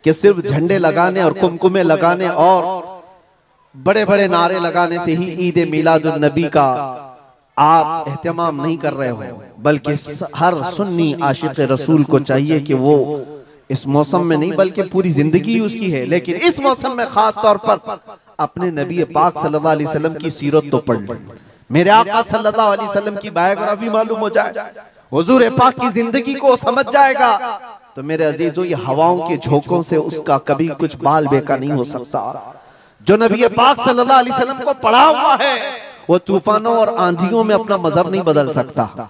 कि सिर्फ झंडे लगाने और कुमकुमे लगाने और बड़े बड़े नारे लगाने से ही ईद मिलादुन नबी का आप एहतमाम नहीं कर रहे हो, बल्कि हर सुन्नी आशिक रसूल को चाहिए कि वो इस मौसम में नहीं बल्कि पूरी जिंदगी उसकी है, लेकिन इस मौसम में खास तौर पर अपने नबी पाक सल्लल्लाहु अलैहि वसल्लम की सीरत तो पढ़ ले, मेरे आका सल्लल्लाहु अलैहि वसल्लम की बायोग्राफी मालूम हो जाए, हुजूर पाक की जिंदगी को समझ जाएगा, तो मेरे अजीजों ये हवाओं के झोंकों से उसका कभी कुछ बाल बेका नहीं हो सकता। जो नबी पाक सल्लल्लाहु अलैहि वसल्लम को पढ़ा हुआ है वो तूफानों और आंधियों में अपना मजहब नहीं बदल सकता,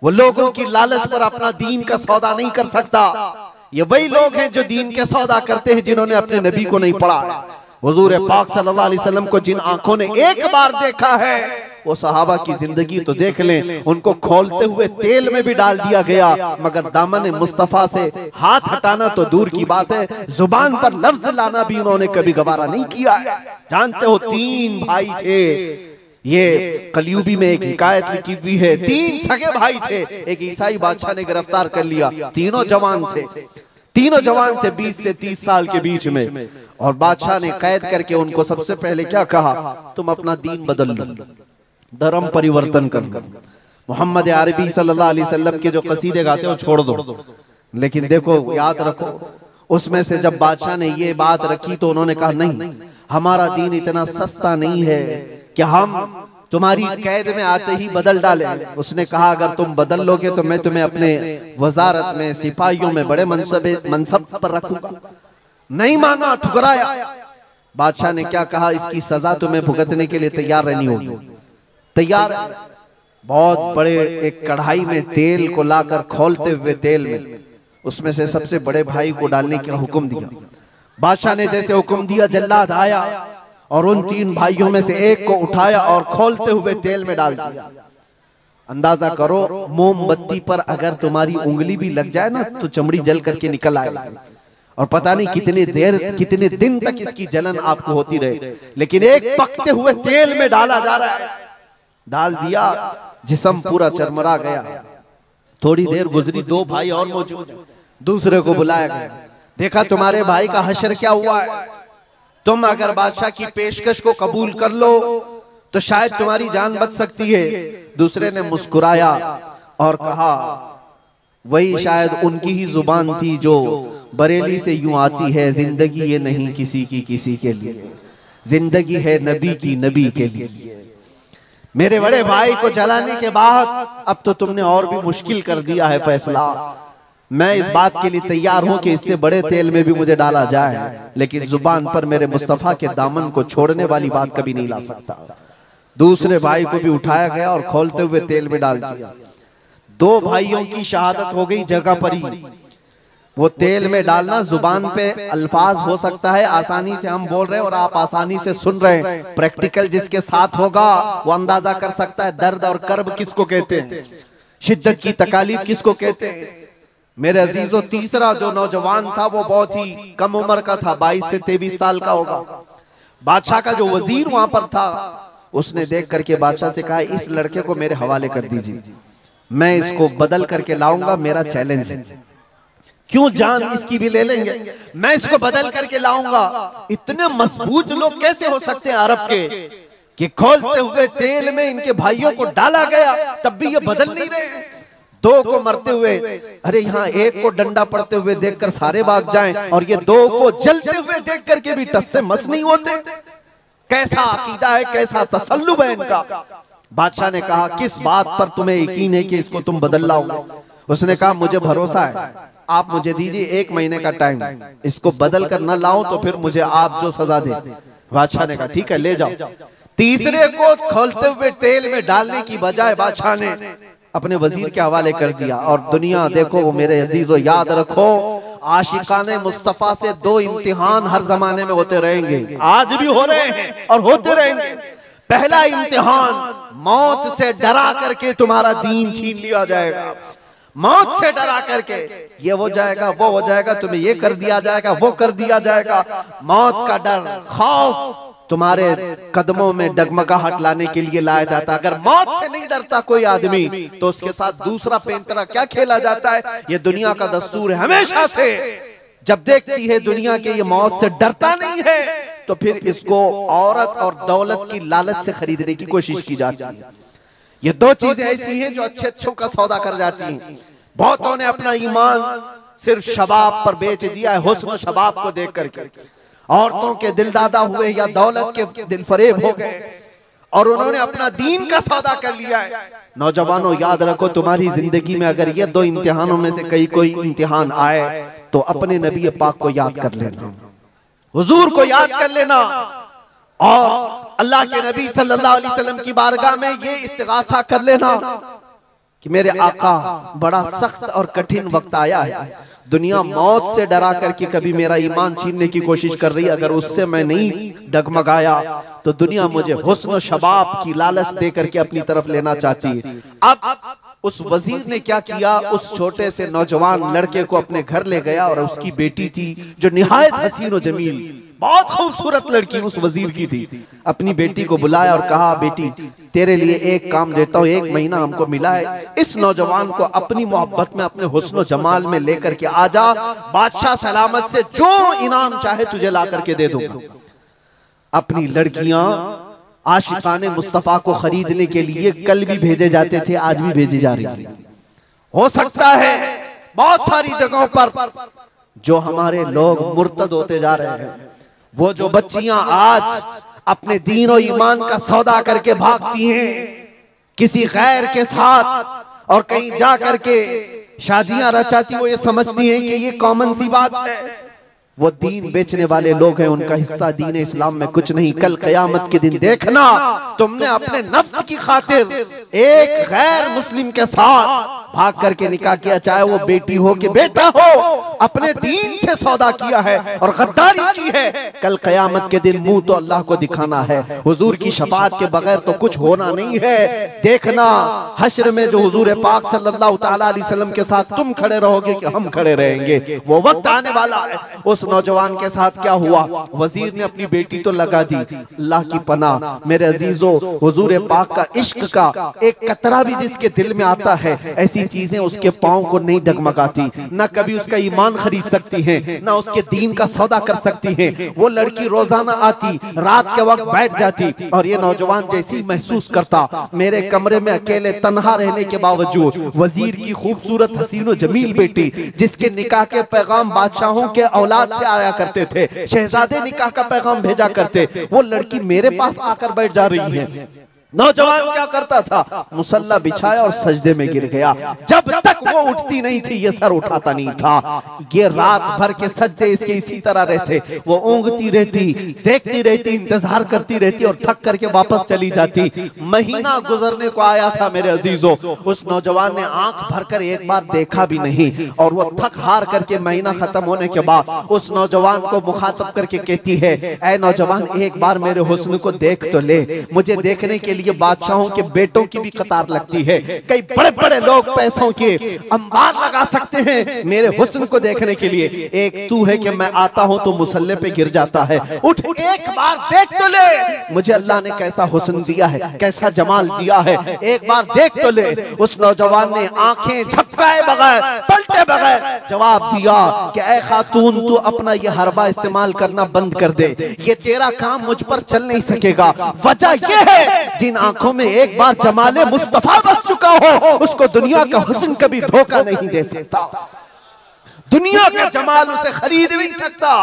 वो लोगों की लालच पर अपना दीन का सौदा नहीं कर सकता। ये वही लोग हैं जो दीन के सौदा करते हैं जिन्होंने अपने नबी को नहीं पढ़ा। हुजूर पाक सल्लल्लाहु अलैहि वसल्लम को जिन आंखों ने एक बार देखा है वो सहाबा की जिंदगी तो देख लें, उनको खोलते हुए तेल में भी डाल दिया गया, मगर दामन मुस्तफा से हाथ हटाना तो दूर की बात है, जुबान पर लफ्ज लाना भी उन्होंने कभी गवारा नहीं किया। जानते हो 3 भाई थे, ये कलयुगी में एक हिकायत लिखी हुई है, 3 सगे भाई थे, एक ईसाई बादशाह ने गिरफ्तार कर लिया, तीनों जवान थे 20 से 30 साल के बीच में, और बादशाह ने कैद करके उनको सबसे पहले क्या कहा, तुम अपना दीन बदल लो, धर्म परिवर्तन कर लो, मोहम्मद अरबी सल्लल्लाहु अलैहि वसल्लम के जो कसीदे गाते हो छोड़ दो। लेकिन देखो याद रखो, उसमें से जब बादशाह ने ये बात रखी तो उन्होंने कहा नहीं, हमारा दीन इतना सस्ता नहीं है कि हम तुम्हारी कैद में आते ही बदल डाले। उसने कहा अगर तुम बदल लोगे तो मैं तुम्हें अपने वजारत में सिपाहियों में बड़े मनसब पर रखूंगा। नहीं माना, ठुकराया। बादशाह ने क्या कहा, इसकी सजा तुम्हें भुगतने के लिए तैयार रहनी होगी। तैयार। बहुत बड़े एक कढ़ाई में तेल को लाकर खोलते हुए तेल में उसमें से सबसे बड़े भाई को डालने का हुक्म दिया। बादशाह ने जैसे हुक्म दिया, जल्लाद आया और उन 3 भाइयों में से एक को उठाया और खोलते हुए तेल में डाल दिया। अंदाजा करो, मोमबत्ती पर अगर तुम्हारी उंगली भी लग जाए ना तो चमड़ी जल करके निकल आएगा, और पता नहीं कितने दिन तक इसकी जलन आपको होती रहे। लेकिन एक पकते हुए तेल में डाला जा रहा है, डाल दिया, जिस्म पूरा चरमरा गया। थोड़ी देर गुजरी, 2 भाई और मौजूद, दूसरे को बुलाया गया, देखा तुम्हारे भाई का हश्र क्या हुआ है, तुम अगर बादशाह की पेशकश को कबूल कर लो तो शायद तुम्हारी जान बच सकती है। दूसरे ने मुस्कुराया और कहा वही शायद उनकी ही जुबान थी जो बरेली से यूं आती है, जिंदगी ये नहीं किसी की किसी के लिए, जिंदगी है नबी की नबी के लिए। मेरे बड़े भाई को जलाने के बाद अब तो तुमने और भी मुश्किल कर दिया है फैसला। मैं इस बात के लिए तैयार हूं कि इससे बड़े तेल में भी मुझे डाला जाए, लेकिन जुबान पर मेरे मुस्तफा के दामन को छोड़ने वाली बात कभी नहीं ला सकता। दूसरे भाई को भी उठाया गया और खोलते हुए तेल में डाल दिया। 2 भाइयों की शहादत हो गई जगह पर ही। वो तेल में डालना जुबान पे अल्फाज हो सकता है, आसानी से हम बोल रहे हैं और आप आसानी से सुन रहे हैं, प्रैक्टिकल जिसके साथ होगा वो अंदाजा कर सकता है दर्द और कर्ब किसको कहते हैं, शिद्दत की तकालीफ किसको कहते हैं। मेरे अजीजों, तीसरा जो नौजवान था वो बहुत ही कम उम्र का था, 22 से 23 साल का होगा। बादशाह का जो वजीर वहां पर था उसने देख करके बादशाह से कहा इस लड़के को मेरे हवाले कर दीजिए, मैं इसको बदल करके लाऊंगा, मेरा चैलेंज है। क्यों जान इसकी भी ले लेंगे, मैं इसको बदल करके लाऊंगा। इतने मजबूत लोग कैसे हो सकते हैं अरब के कि खोलते हुए तेल में इनके भाइयों को डाला गया तब भी ये बदल नहीं रहे। 2 को मरते हुए, अरे यहाँ 1 को डंडा पड़ते हुए देखकर सारे भाग जाएं, और ये 2 को जलते हुए देख करके भी टस से मस नहीं होते। कैसा अकीदा है, कैसा तसल्लुब है इनका। बादशाह ने कहा किस बात पर तुम्हें यकीन है कि इसको तुम बदल लाओगे। उसने कहा मुझे भरोसा है, आप मुझे दीजिए 1 महीने का टाइम, इसको बदल कर न लाऊं तो फिर मुझे आप जो सजा दे। बादशाह ने कहा ठीक है ले जाओ। तीसरे को खोलते हुए तेल में डालने की बजाय बादशाह ने अपने वजीर के हवाले कर दिया। और दुनिया देखो मेरे अजीजों, याद रखो आशिकाने मुस्तफा से 2 इम्तिहान हर जमाने में होते रहेंगे, आज भी हो रहे हैं और होते रहेंगे। पहला इम्तिहान मौत से डरा करके तुम्हारा दीन छीन लिया जाएगा, मौत से डरा करके ये हो जाएगा वो हो जाएगा, तुम्हें ये कर दिया जाएगा वो कर दिया जाएगा। मौत का डर, खौफ तुम्हारे कदमों में डगमगाहट लाने के लिए लाया जाता है। अगर मौत से नहीं डरता कोई आदमी तो उसके साथ दूसरा पेंतरा क्या खेला जाता है। ये दुनिया का दस्तूर है हमेशा से जब देखती है दुनिया के ये मौत से डरता नहीं है, तो फिर इसको औरत और दौलत की लालच से खरीदने की कोशिश की जाती है। ये दो चीजें ऐसी हैं जो अच्छे अच्छों का सौदा कर जाती हैं। बहुतों ने अपना ईमान सिर्फ शबाब पर बेच दिया है, हुस्न शबाब को देख करके। औरतों के दिल दादा हुए या दौलत के दिल फरेब हो गए और उन्होंने अपना दीन का सौदा कर लिया है। नौजवानों, याद रखो, तुम्हारी जिंदगी में अगर ये दो इम्तिहानों में से कोई इम्तिहान आए तो अपने नबी पाक को याद कर लेना, हुजूर को याद कर लेना और अल्लाह के नबी सल्लल्लाहु अलैहि वसल्लम की बारगाह में ये इस्तिगासा कर लेना कि मेरे आका, बड़ा सख्त और कठिन वक्त आया है। दुनिया मौत से डरा करके कभी मेरा ईमान छीनने की कोशिश कर रही है, अगर उससे मैं नहीं डगमगाया तो दुनिया मुझे हुस्न शबाब की लालच दे करके अपनी तरफ लेना चाहती है। अब उस वजीर ने क्या किया, उस छोटे से नौजवान लड़के को अपने घर ले गया और उसकी बेटी थी जो निहायत हसीन और जमील, बहुत खूबसूरत लड़की उस वजीर की थी। अपनी बेटी को बुलाया और कहा, बेटी तेरे लिए एक काम देता हूँ, 1 महीना हमको मिला है, इस नौजवान को अपनी मोहब्बत में, अपने हुस्न जमाल में लेकर के आजा, बादशाह सलामत से जो इनाम चाहे तुझे ला करके दे दूंगा। अपनी लड़कियां आशिकाने मुस्तफा को खरीदने के लिए कल भी भेजे जाते थे, आज भी भेजी जा रही है। हो सकता है बहुत सारी जगहों पर जो हमारे लोग मुर्तद होते जा रहे हैं, वो जो बच्चियां आज अपने दीन और ईमान का सौदा करके भागती हैं किसी गैर के साथ और कहीं जा करके शादियां रचाती, वो ये समझती हैं कि ये कॉमन सी बात है। वो दीन बेचने वाले लोग हैं, उनका हिस्सा दीन इस्लाम में कुछ नहीं। कल क़यामत के दिन देखना, तुमने अपने नफ्स की खातिर एक गैर मुस्लिम के साथ भाग करके निकाह किया, चाहे वो बेटी हो कि बेटा हो, अपने दीन से सौदा किया है और गद्दारी की है। कल क़यामत के दिन मुंह तो अल्लाह को दिखाना है, हुजूर की शफाअत के बगैर तो कुछ होना नहीं है। देखना हश्र में जो हुजूर पाक सल्लल्लाहु तआला अलैहि वसल्लम के साथ तुम खड़े रहोगे कि हम खड़े रहेंगे, वो वक्त आने वाला है। उस नौजवान के साथ क्या हुआ, वजीर ने अपनी बेटी तो लगा दी, अल्लाह की पनाह मेरे अजीजों, हुजूर पाक का इश्क का एक कतरा भी जिसके दिल में आता है, ऐसी चीजें उसके पांव को नहीं डगमगाती, ना कभी उसका ईमान खरीद सकती हैं, ना उसके दीन का सौदा कर सकती हैं। वो लड़की रोजाना आती, रात के वक्त बैठ जाती और ये नौजवान जैसी महसूस करता, मेरे कमरे में अकेले तन्हा रहने के बावजूद वजीर की खूबसूरत हसीनो जमील बेटी, जिसके निकाह के पैगाम बादशाहों के औलाद से आया करते थे, शहजादे निकाह का पैगाम भेजा करते, वो लड़की मेरे पास आकर बैठ जा रही है। नौजवान क्या करता था, मुसल्ला बिछाया और सजदे में गिर गया। जब तक वो उठती नहीं थी ये सर उठाता नहीं था। ये रात भर के सजदे इसके इसी तरह रहते, वो ऊँगती रहती, देखती रहती, इंतजार करती रहती और थक करके वापस चली जाती। महीना गुजरने को आया था मेरे अजीजों, उस नौजवान ने आंख भरकर एक बार देखा भी नहीं और वो थक हार करके महीना खत्म होने के बाद उस नौजवान को मुखातब करके कहती है, ऐ नौजवान एक बार मेरे हुस्न को देख तो ले, मुझे देखने के लिए बादशाहों के बेटों की भी कतार लगती है, कई बड़े बड़े लोग पैसों के अंबार लगा सकते हैं मेरे हुस्न को देखने के लिए, एक तू है कि मैं आता हूं तो मुसल्ले पे गिर जाता है, उठ एक बार देख तो ले, मुझे अल्लाह ने कैसा हुस्न दिया है, कैसा जमाल दिया है, एक बार देख तो ले। उस नौजवान ने आंखें झपकाए बगैर, पलटे बगैर जवाब दिया कि ऐ खातून, तू अपना ये हरबा इस्तेमाल करना बंद कर दे, ये तेरा काम मुझ पर चल नहीं सकेगा। वजह यह है, जिन आंखों में एक बार जमाले मुस्तफा बस चुका हो, उसको दुनिया का हुस्न कभी धोखा नहीं दे सकता, दुनिया का जमाल उसे खरीद नहीं सकता।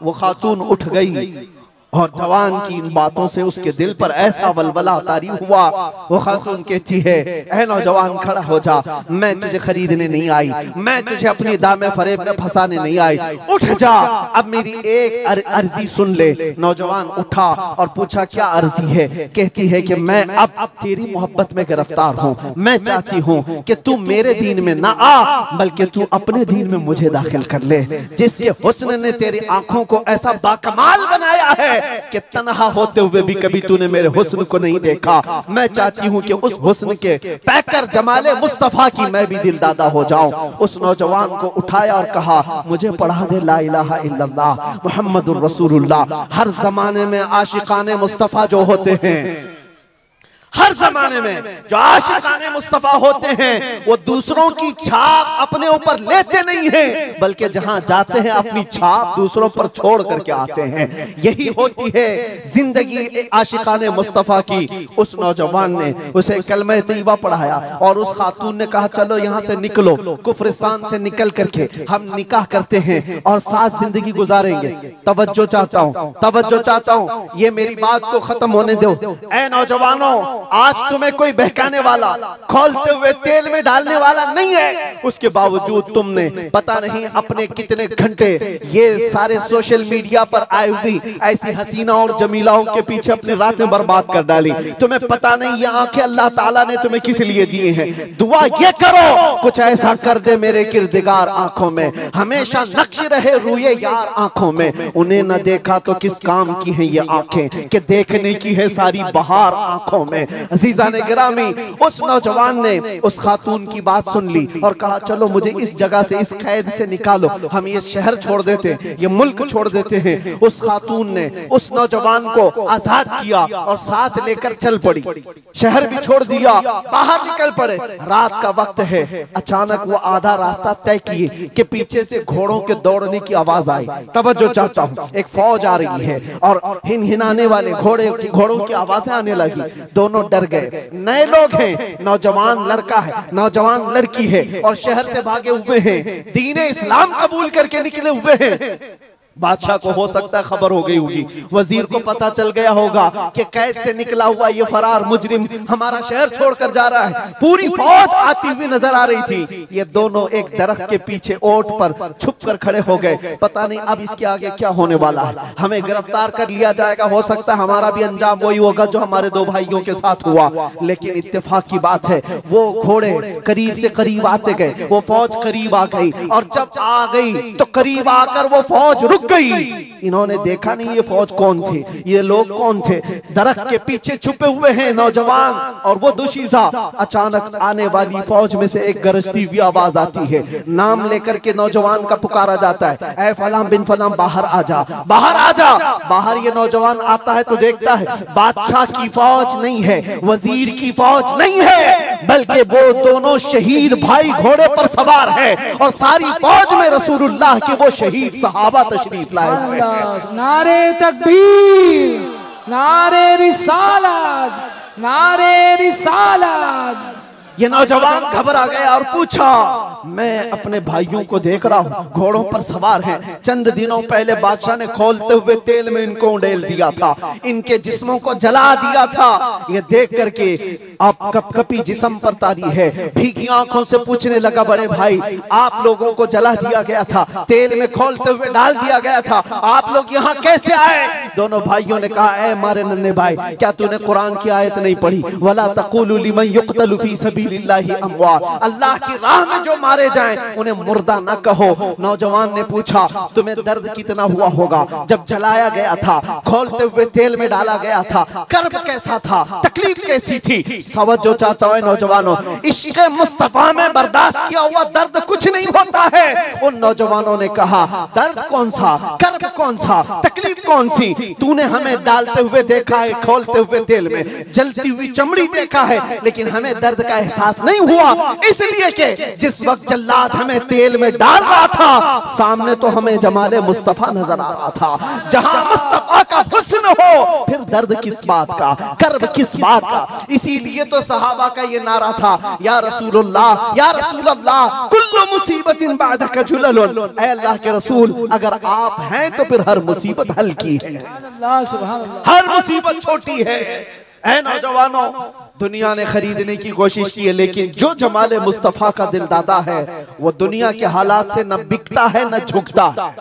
वो खातून उठ गई और जवान की इन बातों से उसके दिल पर ऐसा वलवला तारी हुआ। वो खातून कहती है, ऐ नौजवान खड़ा हो जा, मैं तुझे खरीदने नहीं आई, मैं तुझे अपनी दामे फरेब में फंसाने नहीं आई, उठ जा, अब मेरी एक अर्जी सुन ले। नौजवान उठा और पूछा, क्या अर्जी है? कहती है कि मैं अब तेरी मोहब्बत में गिरफ्तार हूँ, मैं चाहती हूँ कि तू मेरे दीन में ना आ, बल्कि तू अपने दीन में मुझे दाखिल कर ले। जिसके हुस्न ने तेरी आंखों को ऐसा बाकमाल बनाया है कि तन्हा होते हुए भी कभी तूने मेरे हुस्न को नहीं देखा, मैं चाहती हूँ कि उस हुस्न के पैकर जमाले मुस्तफा की मैं भी दिलदादा हो जाऊं। उस नौजवान को उठाया और कहा, मुझे पढ़ा दे ला इलाहा इल्लल्लाह मुहम्मदुर रसूलुल्लाह। हर जमाने में आशिकाने मुस्तफा जो होते हैं, हर जमाने में जो आशिकाने मुस्तफा होते हैं वो दूसरों की छाप अपने ऊपर लेते नहीं हैं, बल्कि जहां जाते हैं अपनी छाप दूसरों पर छोड़ करके आते हैं। यही होती है जिंदगी आशिकाने मुस्तफा की। उस नौजवान ने उसे कलमा तैयबा पढ़ाया और उस खातून ने कहा चलो यहाँ से निकलो, कुफ्रिस्तान से निकल करके हम निकाह करते हैं और साथ जिंदगी गुजारेंगे। तवज्जो चाहता हूँ, तवज्जो चाहता हूँ, ये मेरी बात को खत्म होने दो। ऐ नौजवानों, आज तुम्हें कोई बहकाने वाला, खोलते हुए तेल में डालने वाला नहीं है, उसके बावजूद तुमने पता नहीं अपने कितने घंटे ये सारे सोशल मीडिया पर आई हुई ऐसी हसीना और जमीलाओं के पीछे अपनी रातें बर्बाद कर डाली। तुम्हें पता नहीं ये आंखें अल्लाह ताला ने तुम्हें किस लिए दिए हैं। दुआ ये करो कुछ ऐसा कर दे मेरे किरदिगार आंखों में, हमेशा नक्श रहे रूए यार आंखों में। उन्हें न देखा तो किस काम की है ये आंखें कि देखने की है सारी बहार आंखों में। अजीजा ने गिरामी, उस नौजवान ने उस खातून की बात सुन ली और कहा चलो मुझे इस जगह से, इस कैद से निकालो, हम ये शहर छोड़ देते हैं, ये मुल्क छोड़ देते हैं। उस खातून ने उस नौजवान को आजाद किया और साथ लेकर चल पड़ी। शहर भी छोड़ दिया, बाहर निकल पड़े। रात का वक्त है, अचानक वो आधा रास्ता तय किए कि पीछे से घोड़ों के दौड़ने की आवाज आई। तवज्जो चाहता हूँ, एक फौज आ रही है और हिनहिनाने वाले घोड़ों की आवाजें आने लगी। दोनों डर गए। नए लोग हैं, नौजवान लड़का है, नौजवान लड़की है और शहर से भागे हुए हैं, दीन इस्लाम कबूल करके निकले हुए हैं। बादशाह को हो सकता है खबर हो गई होगी, वजीर को पता चल गया होगा कि कैद से निकला हुआ ये फरार मुजरिम हमारा शहर छोड़कर जा रहा है। पूरी फौज आती हुई नजर आ रही थी। ये दोनों एक दरख्त के पीछे ओट पर छुप कर खड़े हो गए। पता नहीं अब इसके आगे क्या होने वाला है, हमें गिरफ्तार कर लिया जाएगा, हो सकता है हमारा भी अंजाम वही होगा जो हमारे दो भाइयों के साथ हुआ। लेकिन इत्तेफाक की बात है वो घोड़े करीब से करीब आते गए, वो फौज करीब आ गई और जब आ गई तो करीब आकर वो फौज रुक गई। इन्होंने देखा नहीं ये फौज कौन थी, ये लोग कौन थे। दरख्त के पीछे छुपे हुए हैं नौजवान और वो दुशीजा। अचानक आने वाली फौज में से एक गरजती हुई आवाज आती है, नाम लेकर के नौजवान का पुकारा जाता है, ऐ फलां बिन फलां बाहर आ जा, बाहर आ जा। बाहर ये नौजवान आता है तो देखता है बादशाह की फौज नहीं है, वजीर की फौज नहीं है, बल्कि वो दोनों शहीद भाई घोड़े पर सवार है और सारी फौज में रसूलुल्लाह के वो शहीद सहाबा तशरीफ लाए हुए हैं। नारे तकबीर, नारे रिसालत, नारे रिसालत। ये नौजवान घबरा गया और पूछा मैं अपने भाइयों को देख रहा हूँ घोड़ों पर सवार हैं, चंद दिनों पहले बादशाह ने खोलते हुए तेल में इनको उड़ेल दिया था, इनके जिस्मों को जला दिया था। ये देख करके आप कपकपी जिस्म पर तारी है, भीगी आंखों से पूछने लगा बड़े भाई आप लोगों को जला दिया गया था, तेल में खोलते हुए डाल दिया गया था, आप लोग यहाँ कैसे आए? दोनों भाइयों ने कहा ऐ मारे नन्हे भाई क्या तूने कुरान की आयत नहीं पढ़ी, वला तक़ूलू लिमन युक़तलु फ़ी सबीलिल्लाहि अमवात, अल्लाह की राह में जो मारे जाएं उन्हें मुर्दा न कहो। नौजवान ने पूछा तुम्हें दर्द कितना हुआ होगा जब जलाया गया था, खोलते हुए तेल में डाला गया था, कर्ब कैसा था, तकलीफ कैसी थी? तवज्जो चाहता हूं नौजवानों, इश्क़ मुस्तफा में बर्दाश्त किया हुआ दर्द कुछ नहीं होता है। उन नौजवानों ने कहा दर्द कौन सा, कर्ब कौन सा, तकलीफ कौन सी? तूने हमें डालते हुए देखा है, खोलते हुए तेल में, जलती हुई चमड़ी देखा है, लेकिन हमें दर्द का एहसास नहीं हुआ, इसलिए कि जिस वक्त जल्लाद हमें तेल में डाल रहा था सामने तो हमें जमाले मुस्तफा नजर आ रहा था। जहां मुस्तफा का हुस्न हो फिर दर्द किस बात का, कर्ब किस बात का? इसीलिए तो सहाबा का ये नारा था या रसूलुल्लाह या रसूलल्लाह कुल्लु मुसीबतिन बादका जुललुन, ऐ अल्लाह के रसूल अगर आप हैं तो फिर हर मुसीबत हल्की है, हर मुसीबत छोटी है। ऐ नौजवानों दुनिया ने खरीदने की कोशिश की है, लेकिन जो जमाले मुस्तफा का दिल दादा है वो दुनिया के हालात से न बिकता है न झुकता है।